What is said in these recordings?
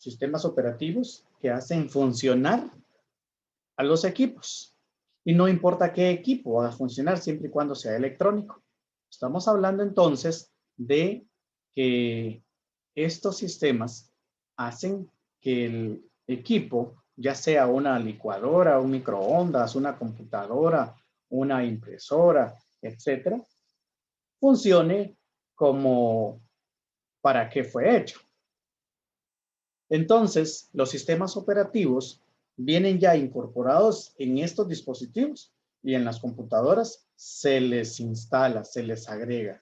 sistemas operativos que hacen funcionar a los equipos. Y no importa qué equipo va a funcionar siempre y cuando sea electrónico. Estamos hablando entonces de que estos sistemas hacen que el equipo, ya sea una licuadora, un microondas, una computadora, una impresora, etcétera, funcione como para qué fue hecho. Entonces, los sistemas operativos vienen ya incorporados en estos dispositivos y en las computadoras se les instala, se les agrega.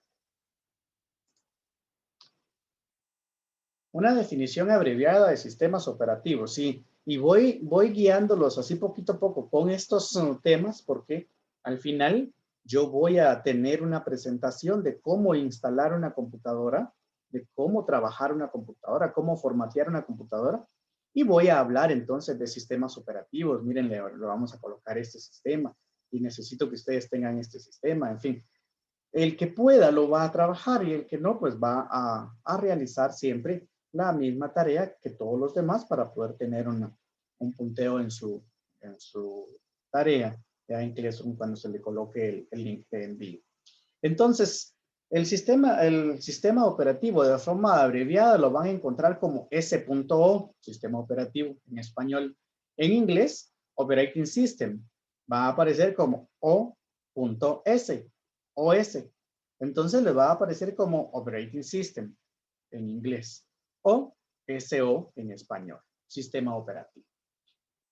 Una definición abreviada de sistemas operativos, sí. Y voy guiándolos así poquito a poco con estos temas porque al final yo voy a tener una presentación de cómo instalar una computadora, de cómo trabajar una computadora, cómo formatear una computadora. Y voy a hablar entonces de sistemas operativos. Miren, le vamos a colocar este sistema y necesito que ustedes tengan este sistema, en fin. El que pueda lo va a trabajar y el que no, pues va a realizar siempre la misma tarea que todos los demás para poder tener un punteo en su tarea, ya incluso cuando se le coloque el link de envío. Entonces, el sistema operativo de forma abreviada lo van a encontrar como S.O, sistema operativo en español. En inglés, Operating System, va a aparecer como O.S. OS. Entonces le va a aparecer como Operating System en inglés o SO en español, sistema operativo.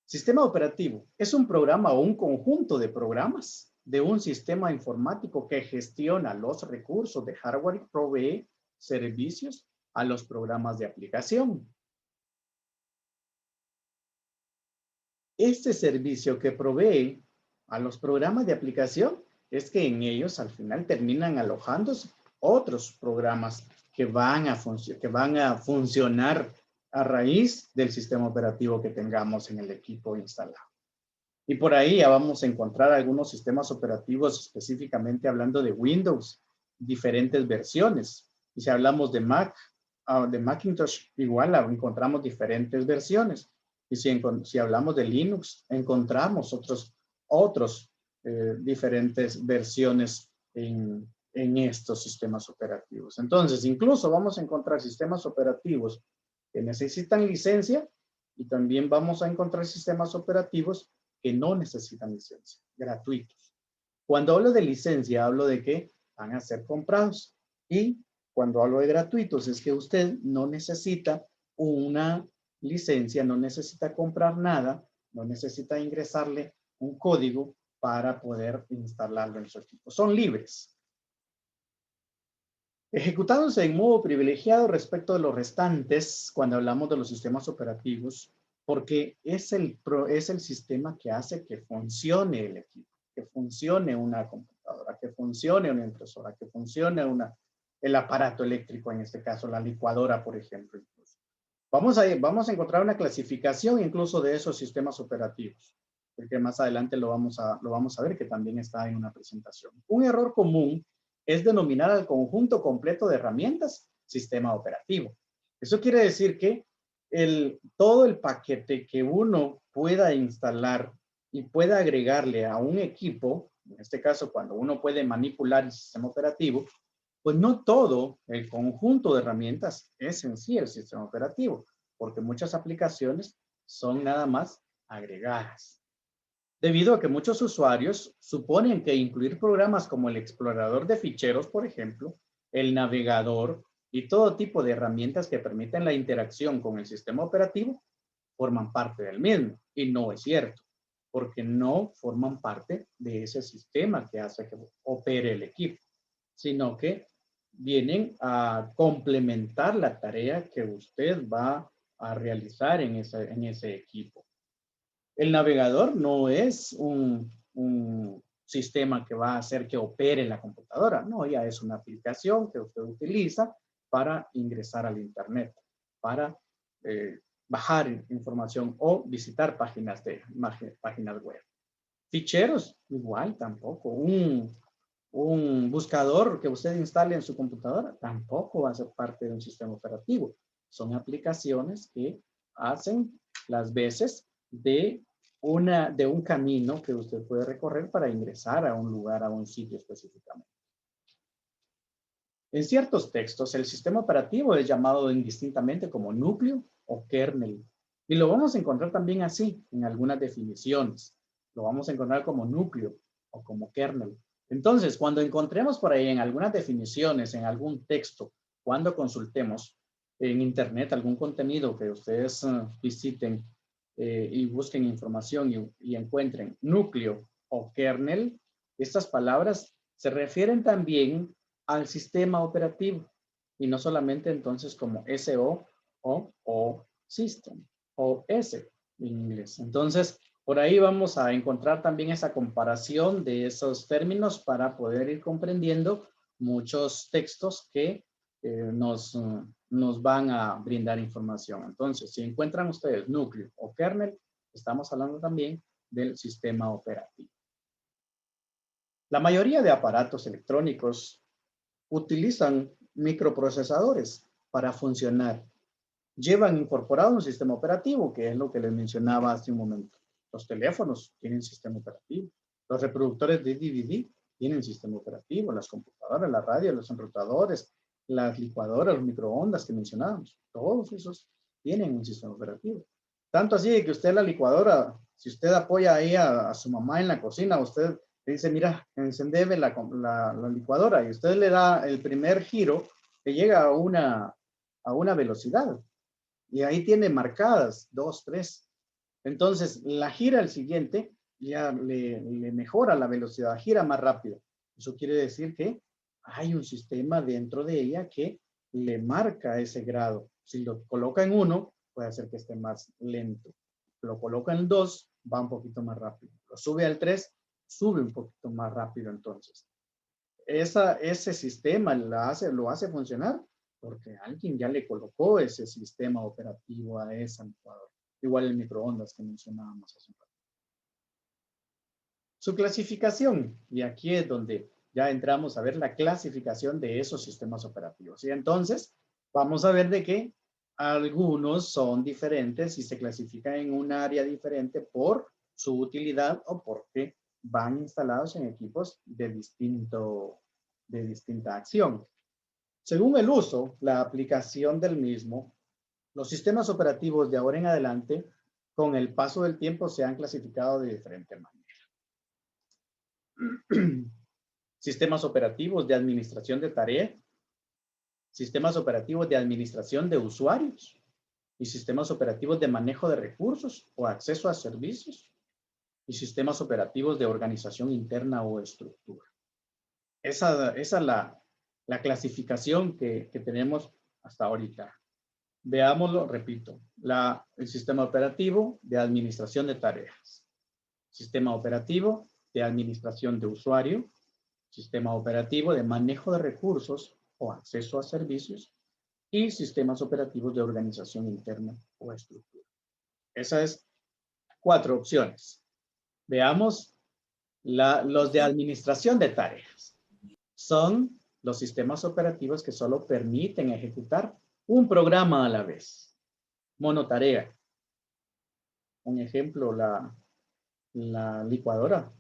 Sistema operativo es un programa o un conjunto de programas de un sistema informático que gestiona los recursos de hardware y provee servicios a los programas de aplicación. Este servicio que provee a los programas de aplicación es que en ellos al final terminan alojándose otros programas que van a funcionar a raíz del sistema operativo que tengamos en el equipo instalado. Y por ahí ya vamos a encontrar algunos sistemas operativos específicamente hablando de Windows, diferentes versiones. Y si hablamos de Macintosh, igual encontramos diferentes versiones. Y si hablamos de Linux, encontramos otros diferentes versiones en estos sistemas operativos. Entonces, incluso vamos a encontrar sistemas operativos que necesitan licencia y también vamos a encontrar sistemas operativos que no necesitan licencia, gratuitos. Cuando hablo de licencia, hablo de que van a ser comprados. Y cuando hablo de gratuitos, es que usted no necesita una licencia, no necesita comprar nada, no necesita ingresarle un código para poder instalarlo en su equipo. Son libres. Ejecutándose en modo privilegiado respecto de los restantes, cuando hablamos de los sistemas operativos, porque es el sistema que hace que funcione el equipo, que funcione una computadora, que funcione una impresora, que funcione el aparato eléctrico, en este caso la licuadora, por ejemplo. Incluso. Vamos a encontrar una clasificación incluso de esos sistemas operativos, porque más adelante lo vamos a ver, que también está en una presentación. Un error común es denominar al conjunto completo de herramientas sistema operativo. Eso quiere decir que todo el paquete que uno pueda instalar y pueda agregarle a un equipo, en este caso cuando uno puede manipular el sistema operativo, pues no todo el conjunto de herramientas es en sí el sistema operativo, porque muchas aplicaciones son nada más agregadas. Debido a que muchos usuarios suponen que incluir programas como el explorador de ficheros, por ejemplo, el navegador y todo tipo de herramientas que permiten la interacción con el sistema operativo forman parte del mismo. Y no es cierto, porque no forman parte de ese sistema que hace que opere el equipo, sino que vienen a complementar la tarea que usted va a realizar en ese equipo. El navegador no es un sistema que va a hacer que opere la computadora. No, ya es una aplicación que usted utiliza para ingresar al internet, para bajar información o visitar páginas web. Ficheros, igual tampoco. Un buscador que usted instale en su computadora tampoco va a ser parte de un sistema operativo. Son aplicaciones que hacen las veces de un camino que usted puede recorrer para ingresar a un lugar, a un sitio específicamente. En ciertos textos, el sistema operativo es llamado indistintamente como núcleo o kernel. Y lo vamos a encontrar también así en algunas definiciones. Lo vamos a encontrar como núcleo o como kernel. Entonces, cuando encontremos por ahí en algunas definiciones, en algún texto, cuando consultemos en internet algún contenido que ustedes visiten y busquen información y encuentren núcleo o kernel, estas palabras se refieren también al sistema operativo y no solamente entonces como SO o System o S en inglés. Entonces, por ahí vamos a encontrar también esa comparación de esos términos para poder ir comprendiendo muchos textos que nos van a brindar información. Entonces, si encuentran ustedes núcleo o kernel, estamos hablando también del sistema operativo. La mayoría de aparatos electrónicos utilizan microprocesadores para funcionar. Llevan incorporado un sistema operativo, que es lo que les mencionaba hace un momento. Los teléfonos tienen sistema operativo. Los reproductores de DVD tienen sistema operativo. Las computadoras, la radio, los enrutadores, las licuadoras, los microondas que mencionábamos. Todos esos tienen un sistema operativo. Tanto así que usted la licuadora, si usted apoya ahí a su mamá en la cocina, usted le dice, mira, encendeme la licuadora, y usted le da el primer giro que llega a una velocidad. Y ahí tiene marcadas 2, 3. Entonces, la gira el siguiente, ya le mejora la velocidad, gira más rápido. Eso quiere decir que hay un sistema dentro de ella que le marca ese grado. Si lo coloca en 1, puede hacer que esté más lento. Lo coloca en 2, va un poquito más rápido. Lo sube al 3, sube un poquito más rápido entonces. Ese sistema lo hace funcionar porque alguien ya le colocó ese sistema operativo a esa licuadora. Igual el microondas que mencionábamos hace un rato. Su clasificación, y aquí es donde ya entramos a ver la clasificación de esos sistemas operativos. Y entonces vamos a ver de que algunos son diferentes y se clasifican en un área diferente por su utilidad o porque van instalados en equipos de distinta acción. Según el uso, la aplicación del mismo, los sistemas operativos de ahora en adelante, con el paso del tiempo, se han clasificado de diferente manera. Sistemas operativos de administración de tareas, sistemas operativos de administración de usuarios y sistemas operativos de manejo de recursos o acceso a servicios y sistemas operativos de organización interna o estructura. Esa es la clasificación que tenemos hasta ahorita. Veámoslo, repito, el sistema operativo de administración de tareas, sistema operativo de administración de usuario, sistema operativo de manejo de recursos o acceso a servicios y sistemas operativos de organización interna o estructura. Esas 4 opciones. Veamos los de administración de tareas. Son los sistemas operativos que solo permiten ejecutar un programa a la vez. Monotarea. Un ejemplo, la licuadora.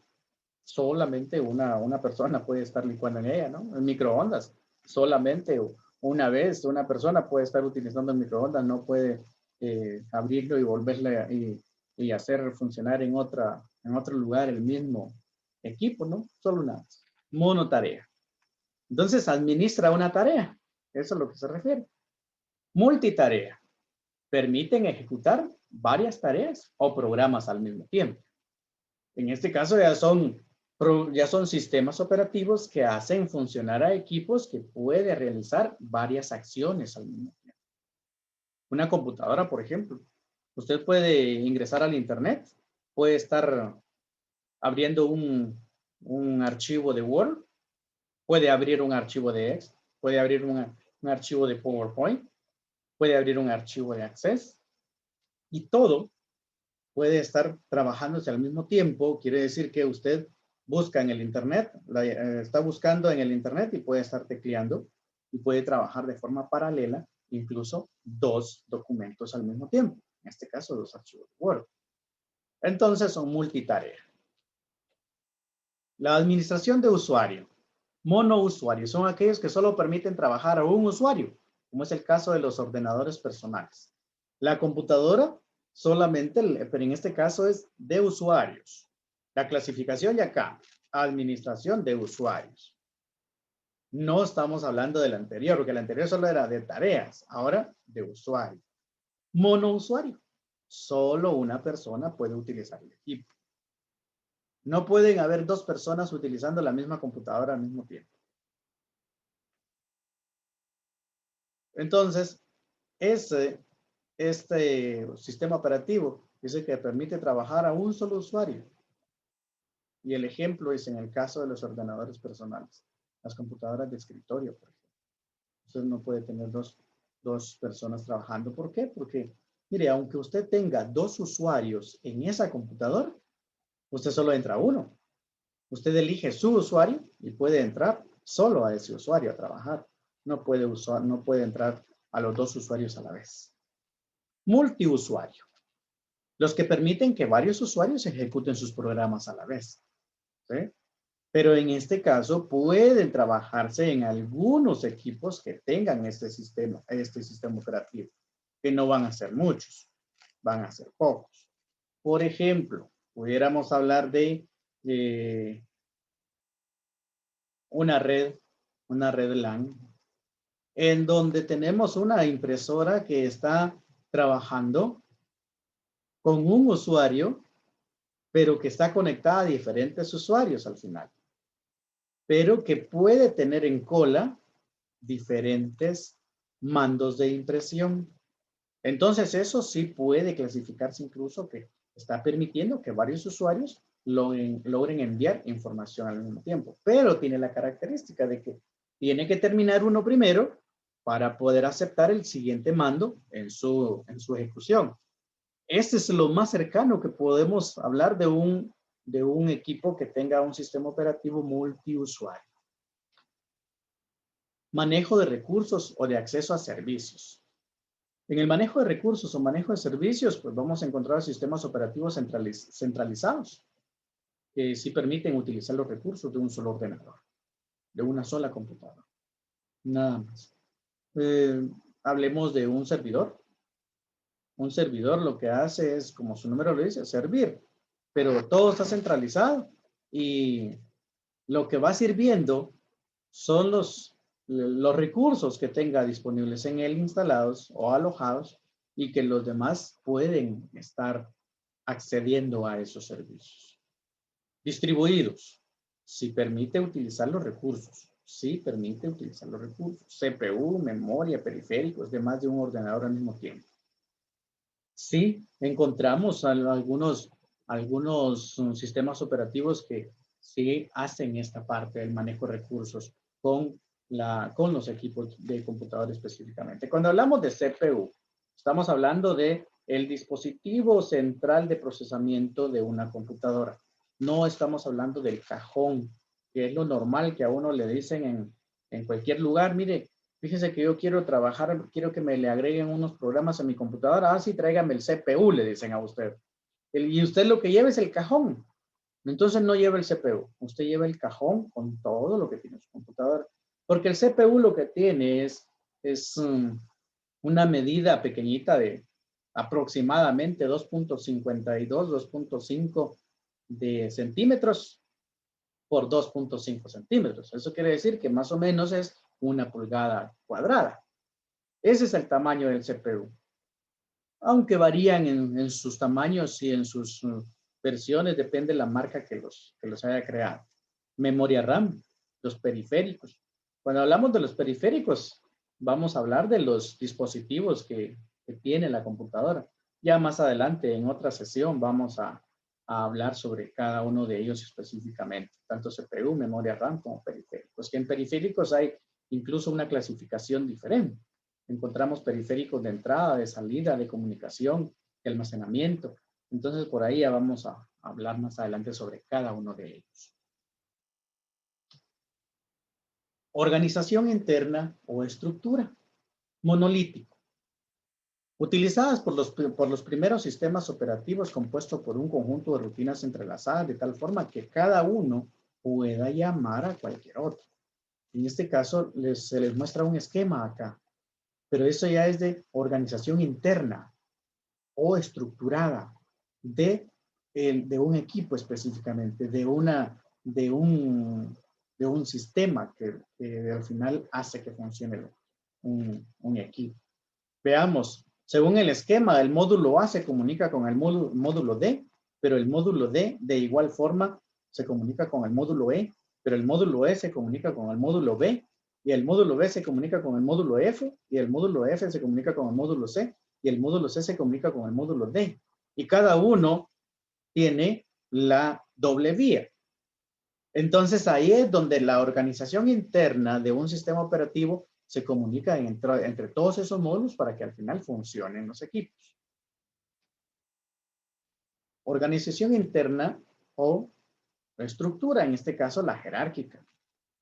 Solamente una persona puede estar licuando en ella, ¿no? El microondas. Solamente una vez una persona puede estar utilizando el microondas, no puede abrirlo y volverle y hacer funcionar en otro lugar el mismo equipo, ¿no? Solo una vez. Monotarea. Entonces, administra una tarea. Eso es lo que se refiere. Multitarea. Permiten ejecutar varias tareas o programas al mismo tiempo. En este caso ya son sistemas operativos que hacen funcionar a equipos que pueden realizar varias acciones al mismo tiempo. Una computadora, por ejemplo. Usted puede ingresar al internet, puede estar abriendo un archivo de Word, puede abrir un archivo de Excel, puede abrir un archivo de PowerPoint, puede abrir un archivo de Access y todo puede estar trabajándose al mismo tiempo. Quiere decir que usted busca en el internet, está buscando en el internet y puede estar tecleando y puede trabajar de forma paralela incluso 2 documentos al mismo tiempo. En este caso, 2 archivos de Word. Entonces, son multitarea. La administración de usuario. Monousuarios son aquellos que solo permiten trabajar a un usuario, como es el caso de los ordenadores personales. La computadora solamente, pero en este caso es de usuarios. La clasificación ya acá, administración de usuarios. No estamos hablando del anterior, porque el anterior solo era de tareas, ahora de usuario. Monousuario. Solo una persona puede utilizar el equipo. No pueden haber 2 personas utilizando la misma computadora al mismo tiempo. Entonces, este sistema operativo es el que permite trabajar a un solo usuario. Y el ejemplo es en el caso de los ordenadores personales, las computadoras de escritorio, por ejemplo. Usted no puede tener dos personas trabajando. ¿Por qué? Porque, mire, aunque usted tenga 2 usuarios en esa computadora, usted solo entra a uno. Usted elige su usuario y puede entrar solo a ese usuario a trabajar. No puede entrar a los 2 usuarios a la vez. Multiusuario. Los que permiten que varios usuarios ejecuten sus programas a la vez. ¿Sí? Pero en este caso pueden trabajarse en algunos equipos que tengan este sistema operativo, que no van a ser muchos, van a ser pocos. Por ejemplo, pudiéramos hablar de una red LAN, en donde tenemos una impresora que está trabajando con un usuario, pero que está conectada a diferentes usuarios al final, pero que puede tener en cola diferentes mandos de impresión. Entonces, eso sí puede clasificarse incluso que está permitiendo que varios usuarios logren enviar información al mismo tiempo, pero tiene la característica de que tiene que terminar uno primero para poder aceptar el siguiente mando en su ejecución. Este es lo más cercano que podemos hablar de un equipo que tenga un sistema operativo multiusuario. Manejo de recursos o de acceso a servicios. En el manejo de recursos o manejo de servicios, pues vamos a encontrar sistemas operativos centralizados que sí permiten utilizar los recursos de un solo ordenador, de una sola computadora. Nada más. Hablemos de un servidor. Un servidor lo que hace es, como su nombre lo dice, servir, pero todo está centralizado y lo que va sirviendo son los recursos que tenga disponibles en él instalados o alojados y que los demás pueden estar accediendo a esos servicios. Distribuidos. Si permite utilizar los recursos. Sí permite utilizar los recursos. CPU, memoria, periféricos de más de un ordenador al mismo tiempo. Sí, encontramos algunos sistemas operativos que sí hacen esta parte del manejo de recursos con los equipos de computador específicamente. Cuando hablamos de CPU, estamos hablando de el dispositivo central de procesamiento de una computadora. No estamos hablando del cajón, que es lo normal que a uno le dicen en cualquier lugar. Mire, fíjese que yo quiero trabajar, quiero que me le agreguen unos programas a mi computadora. Ah, sí, tráigame el CPU, le dicen a usted. Y usted lo que lleva es el cajón. Entonces no lleva el CPU. Usted lleva el cajón con todo lo que tiene su computadora. Porque el CPU lo que tiene es una medida pequeñita de aproximadamente 2.52, 2.5 de centímetros por 2.5 centímetros. Eso quiere decir que más o menos es una pulgada cuadrada. Ese es el tamaño del CPU. Aunque varían en sus tamaños y en sus versiones, depende de la marca que los haya creado. Memoria RAM, los periféricos. Cuando hablamos de los periféricos, vamos a hablar de los dispositivos que tiene la computadora. Ya más adelante, en otra sesión, vamos a hablar sobre cada uno de ellos específicamente, tanto CPU, memoria RAM como periféricos. Que en periféricos hay incluso una clasificación diferente. Encontramos periféricos de entrada, de salida, de comunicación, de almacenamiento. Entonces, por ahí ya vamos a hablar más adelante sobre cada uno de ellos. Organización interna o estructura. Monolítico. Utilizadas por los primeros sistemas operativos compuestos por un conjunto de rutinas entrelazadas de tal forma que cada uno pueda llamar a cualquier otro. En este caso, se les muestra un esquema acá, pero eso ya es de organización interna o estructurada de un equipo específicamente, de un sistema que al final hace que funcione un equipo. Veamos, según el esquema, el módulo A se comunica con el módulo D, pero el módulo D de igual forma se comunica con el módulo E, pero el módulo E se comunica con el módulo B, y el módulo B se comunica con el módulo F, y el módulo F se comunica con el módulo C, y el módulo C se comunica con el módulo D. Y cada uno tiene la doble vía. Entonces ahí es donde la organización interna de un sistema operativo se comunica entre todos esos módulos para que al final funcionen los equipos. Organización interna o estructura, en este caso la jerárquica.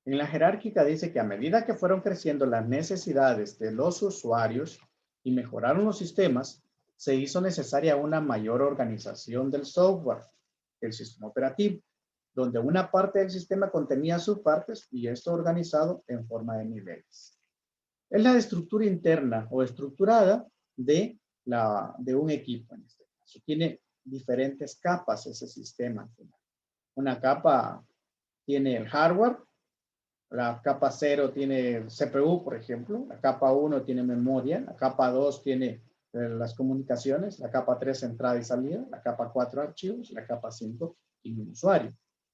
En la jerárquica dice que a medida que fueron creciendo las necesidades de los usuarios y mejoraron los sistemas, se hizo necesaria una mayor organización del software, del sistema operativo, donde una parte del sistema contenía subpartes y esto organizado en forma de niveles. Es la estructura interna o estructurada de un equipo en este caso. Tiene diferentes capas ese sistema. Una capa tiene el hardware, la capa 0 tiene CPU, por ejemplo, la capa 1 tiene memoria, la capa 2 tiene las comunicaciones, la capa 3 entrada y salida, la capa 4 archivos, la capa 5 tiene un usuario.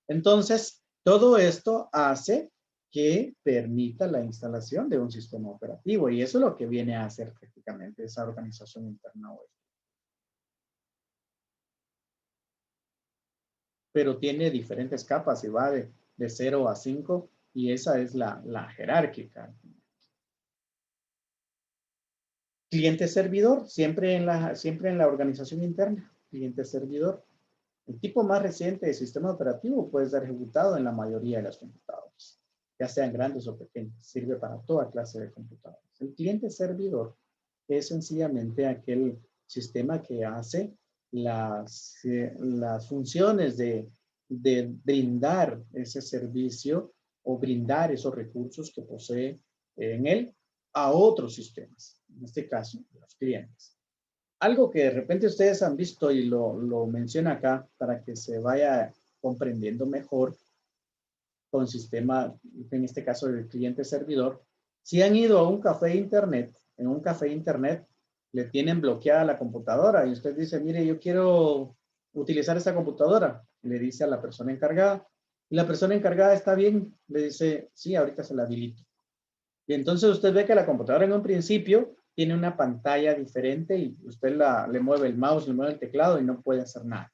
Entonces, todo esto hace que permita la instalación de un sistema operativo y eso es lo que viene a hacer prácticamente esa organización interna hoy. Pero tiene diferentes capas y va de 0 a 5 y esa es la jerárquica. Cliente-servidor, siempre en la organización interna, cliente-servidor. El tipo más reciente de sistema operativo puede ser ejecutado en la mayoría de las computadoras, ya sean grandes o pequeñas, sirve para toda clase de computadoras. El cliente-servidor es sencillamente aquel sistema que hace las funciones de brindar ese servicio o brindar esos recursos que posee en él a otros sistemas, en este caso, los clientes. Algo que de repente ustedes han visto y lo menciono acá para que se vaya comprendiendo mejor con sistema, en este caso del cliente servidor. Si han ido a un café internet, en un café internet le tienen bloqueada la computadora y usted dice, mire, yo quiero utilizar esta computadora. Le dice a la persona encargada y la persona encargada está bien, le dice, sí, ahorita se la habilito. Y entonces usted ve que la computadora en un principio tiene una pantalla diferente y usted le mueve el mouse, le mueve el teclado y no puede hacer nada.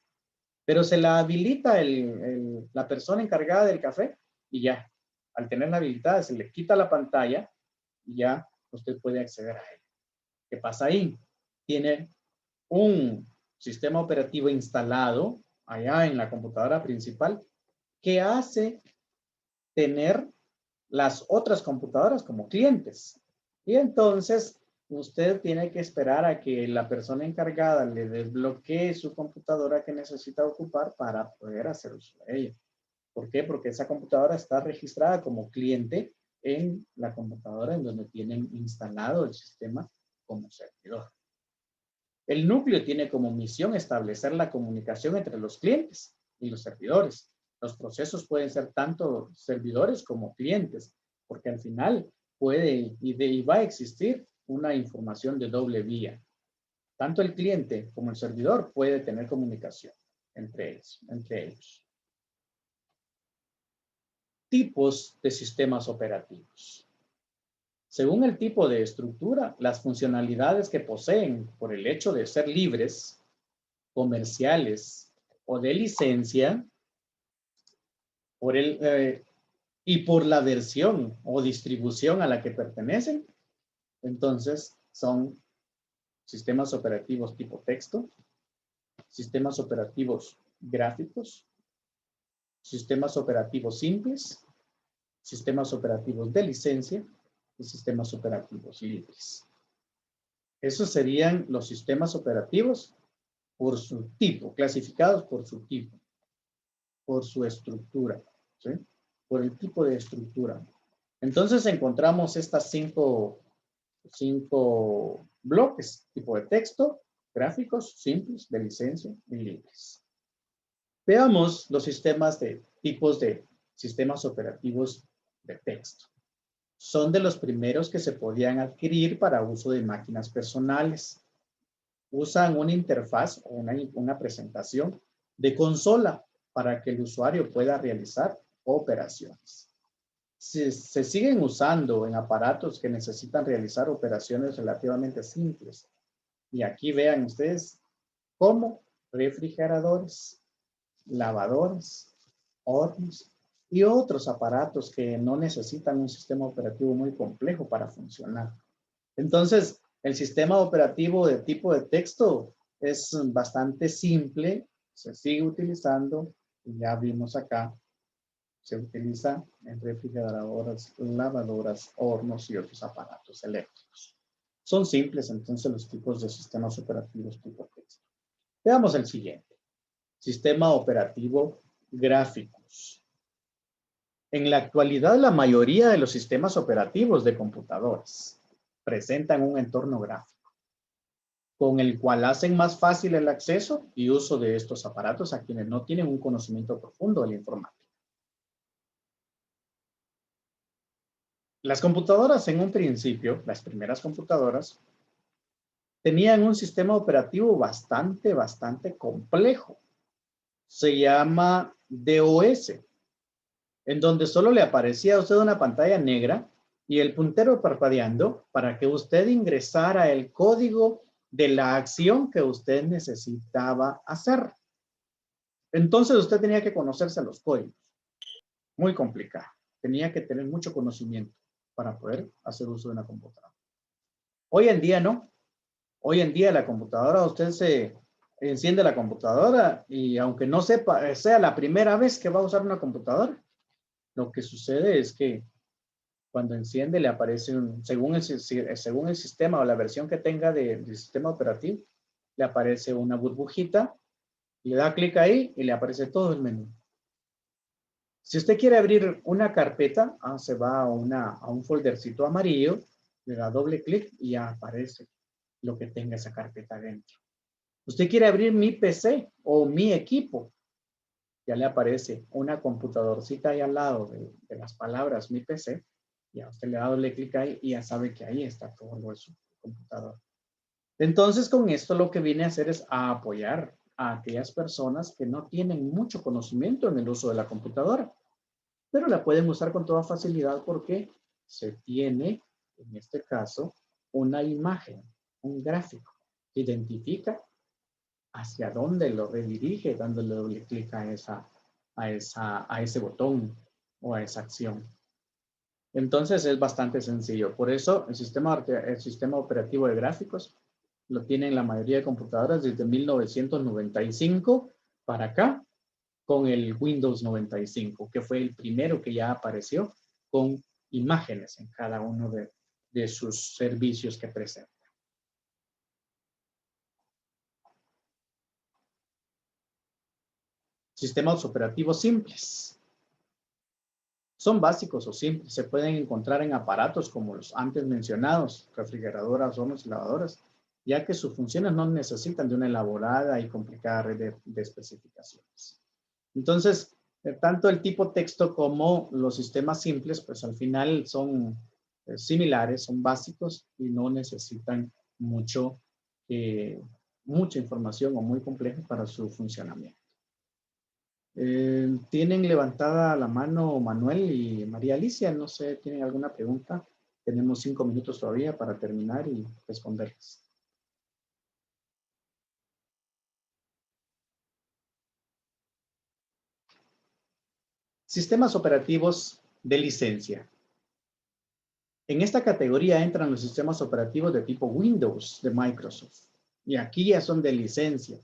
Pero se la habilita la persona encargada del café y ya, al tenerla habilitada se le quita la pantalla y ya usted puede acceder a ella. ¿Qué pasa ahí? Tiene un sistema operativo instalado allá en la computadora principal que hace tener las otras computadoras como clientes. Y entonces usted tiene que esperar a que la persona encargada le desbloquee su computadora que necesita ocupar para poder hacer uso de ella. ¿Por qué? Porque esa computadora está registrada como cliente en la computadora en donde tienen instalado el sistema como servidor. El núcleo tiene como misión establecer la comunicación entre los clientes y los servidores. Los procesos pueden ser tanto servidores como clientes, porque al final puede y va a existir una información de doble vía. Tanto el cliente como el servidor puede tener comunicación entre ellos. Tipos de sistemas operativos. Según el tipo de estructura, las funcionalidades que poseen por el hecho de ser libres, comerciales o de licencia, y por la versión o distribución a la que pertenecen, entonces son sistemas operativos tipo texto, sistemas operativos gráficos, sistemas operativos simples, sistemas operativos de licencia y sistemas operativos libres. Esos serían los sistemas operativos por su tipo, clasificados por su tipo, por su estructura, ¿sí? Por el tipo de estructura. Entonces encontramos estas cinco bloques: tipo de texto, gráficos, simples, de licencia y libres. Veamos los tipos de sistemas operativos de texto. Son de los primeros que se podían adquirir para uso de máquinas personales. Usan una interfaz o una presentación de consola para que el usuario pueda realizar operaciones. Se siguen usando en aparatos que necesitan realizar operaciones relativamente simples. Y aquí vean ustedes como refrigeradores, lavadores, hornos y otros aparatos que no necesitan un sistema operativo muy complejo para funcionar. Entonces, el sistema operativo de tipo de texto es bastante simple, se sigue utilizando, y ya vimos acá, se utiliza en refrigeradoras, lavadoras, hornos y otros aparatos eléctricos. Son simples entonces los tipos de sistemas operativos tipo texto. Veamos el siguiente. Sistema operativo gráficos. En la actualidad, la mayoría de los sistemas operativos de computadoras presentan un entorno gráfico, con el cual hacen más fácil el acceso y uso de estos aparatos a quienes no tienen un conocimiento profundo de la informática. Las computadoras en un principio, las primeras computadoras, tenían un sistema operativo bastante complejo. Se llama DOS, en donde solo le aparecía a usted una pantalla negra y el puntero parpadeando para que usted ingresara el código de la acción que usted necesitaba hacer. Entonces usted tenía que conocerse los códigos. Muy complicado. Tenía que tener mucho conocimiento para poder hacer uso de una computadora. Hoy en día no. Hoy en día la computadora, usted se enciende la computadora y aunque no sepa, sea la primera vez que va a usar una computadora, lo que sucede es que cuando enciende le aparece según el sistema o la versión que tenga del sistema operativo, le aparece una burbujita, le da clic ahí y le aparece todo el menú. Si usted quiere abrir una carpeta, se va a un foldercito amarillo, le da doble clic y ya aparece lo que tenga esa carpeta dentro. Usted quiere abrir mi PC o mi equipo, ya le aparece una computadorcita ahí al lado de las palabras mi PC, y a usted le da doble clic ahí y ya sabe que ahí está todo lo de su computador. Entonces, con esto lo que viene a hacer es a apoyar a aquellas personas que no tienen mucho conocimiento en el uso de la computadora, pero la pueden usar con toda facilidad porque se tiene, en este caso, una imagen, un gráfico que identifica hacia dónde lo redirige dándole doble clic a ese botón o a esa acción. Entonces es bastante sencillo. Por eso el sistema operativo de gráficos lo tienen la mayoría de computadoras desde 1995 para acá, con el Windows 95, que fue el primero que ya apareció con imágenes en cada uno de sus servicios que presenta. Sistemas operativos simples. Son básicos o simples. Se pueden encontrar en aparatos como los antes mencionados, refrigeradoras, hornos y lavadoras, ya que sus funciones no necesitan de una elaborada y complicada red de especificaciones. Entonces, tanto el tipo texto como los sistemas simples, pues al final son similares, son básicos y no necesitan mucha información o muy compleja para su funcionamiento. Tienen levantada la mano Manuel y María Alicia. No sé, ¿tienen alguna pregunta? Tenemos 5 minutos todavía para terminar y responderles. Sistemas operativos de licencia. En esta categoría entran los sistemas operativos de tipo Windows de Microsoft. Y aquí ya son de licencia.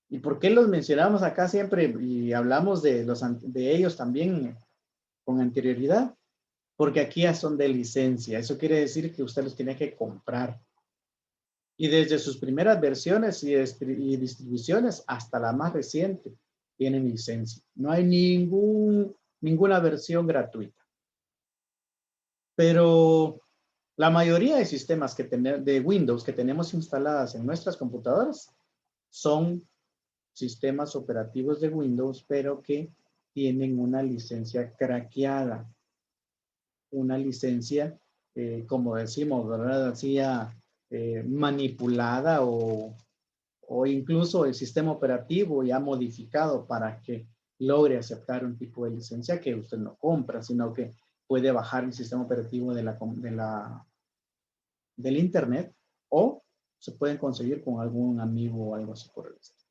¿Y por qué los mencionamos acá siempre y hablamos de ellos también con anterioridad? Porque aquí ya son de licencia. Eso quiere decir que usted los tiene que comprar. Y desde sus primeras versiones y distribuciones hasta la más reciente tienen licencia. No hay ninguna versión gratuita. Pero la mayoría de sistemas de Windows que tenemos instaladas en nuestras computadoras son sistemas operativos de Windows, pero que tienen una licencia craqueada. Una licencia, como decimos, ¿verdad? Así manipulada o incluso el sistema operativo ya modificado para que logre aceptar un tipo de licencia que usted no compra, sino que puede bajar el sistema operativo del Internet o se pueden conseguir con algún amigo o algo así por el estilo.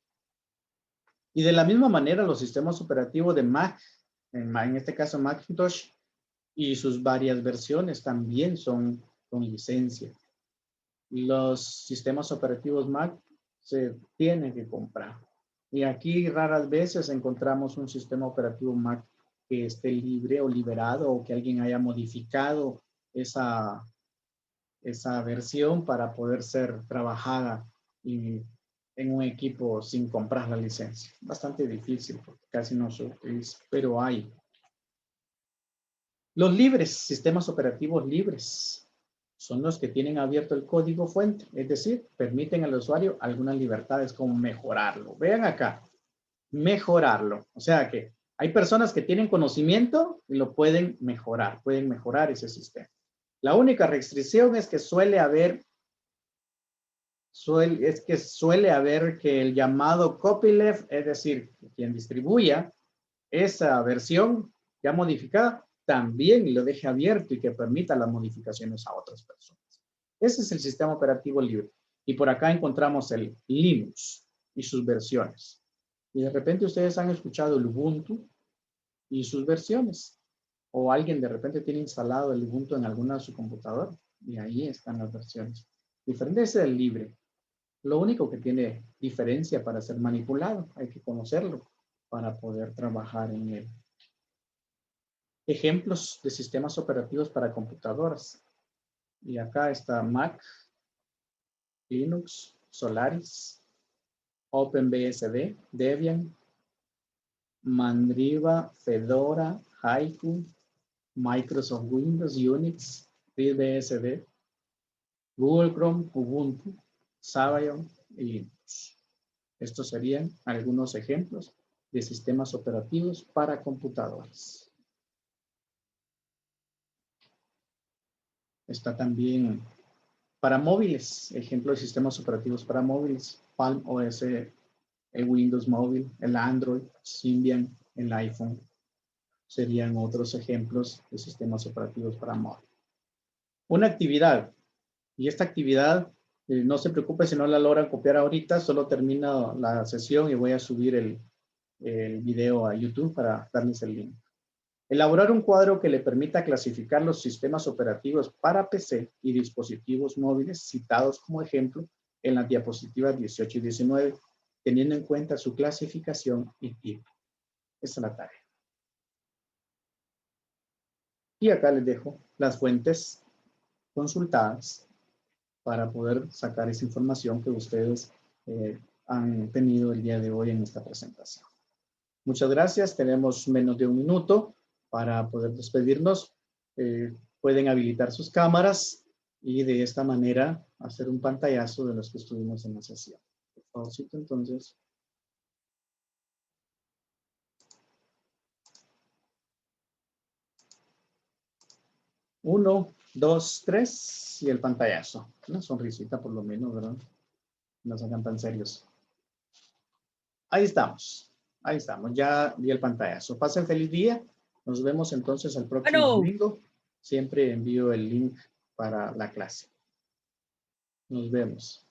Y de la misma manera, los sistemas operativos de Mac, en este caso Macintosh, y sus varias versiones también son con licencia. Los sistemas operativos Mac se tienen que comprar. Y aquí raras veces encontramos un sistema operativo Mac que esté libre o liberado o que alguien haya modificado esa versión para poder ser trabajada en un equipo sin comprar la licencia. Bastante difícil porque casi no se utiliza, pero hay. Los libres, sistemas operativos libres, son los que tienen abierto el código fuente, es decir, permiten al usuario algunas libertades como mejorarlo. Vean acá, mejorarlo. O sea que hay personas que tienen conocimiento y lo pueden mejorar ese sistema. La única restricción es que suele haber que el llamado copyleft, es decir, quien distribuya esa versión ya modificada, también lo deje abierto y que permita las modificaciones a otras personas. Ese es el sistema operativo libre. Y por acá encontramos el Linux y sus versiones. Y de repente ustedes han escuchado el Ubuntu y sus versiones. O alguien de repente tiene instalado el Ubuntu en alguna de su computadora. Y ahí están las versiones. Diferente es el libre. Lo único que tiene diferencia para ser manipulado, hay que conocerlo para poder trabajar en él. Ejemplos de sistemas operativos para computadoras. Y acá está Mac, Linux, Solaris, OpenBSD, Debian, Mandriva, Fedora, Haiku, Microsoft Windows, Unix, FreeBSD, Google Chrome, Ubuntu, Sabayon y Linux. Estos serían algunos ejemplos de sistemas operativos para computadoras. Está también para móviles, ejemplo de sistemas operativos para móviles, Palm OS, el Windows Móvil, el Android, Symbian, el iPhone. Serían otros ejemplos de sistemas operativos para móvil. Una actividad, y esta actividad, no se preocupe si no la logran copiar ahorita, solo termino la sesión y voy a subir el video a YouTube para darles el link. Elaborar un cuadro que le permita clasificar los sistemas operativos para PC y dispositivos móviles citados como ejemplo en las diapositivas 18 y 19, teniendo en cuenta su clasificación y tipo. Esa es la tarea. Y acá les dejo las fuentes consultadas para poder sacar esa información que ustedes han tenido el día de hoy en esta presentación. Muchas gracias. Tenemos menos de un minuto para poder despedirnos. Pueden habilitar sus cámaras y de esta manera hacer un pantallazo de los que estuvimos en la sesión. Por favor, entonces. 1, 2, 3 y el pantallazo. Una sonrisita por lo menos, ¿verdad? No se hagan tan serios. Ahí estamos. Ahí estamos. Ya vi el pantallazo. Pasen feliz día. Nos vemos entonces el próximo domingo. Siempre envío el link para la clase. Nos vemos.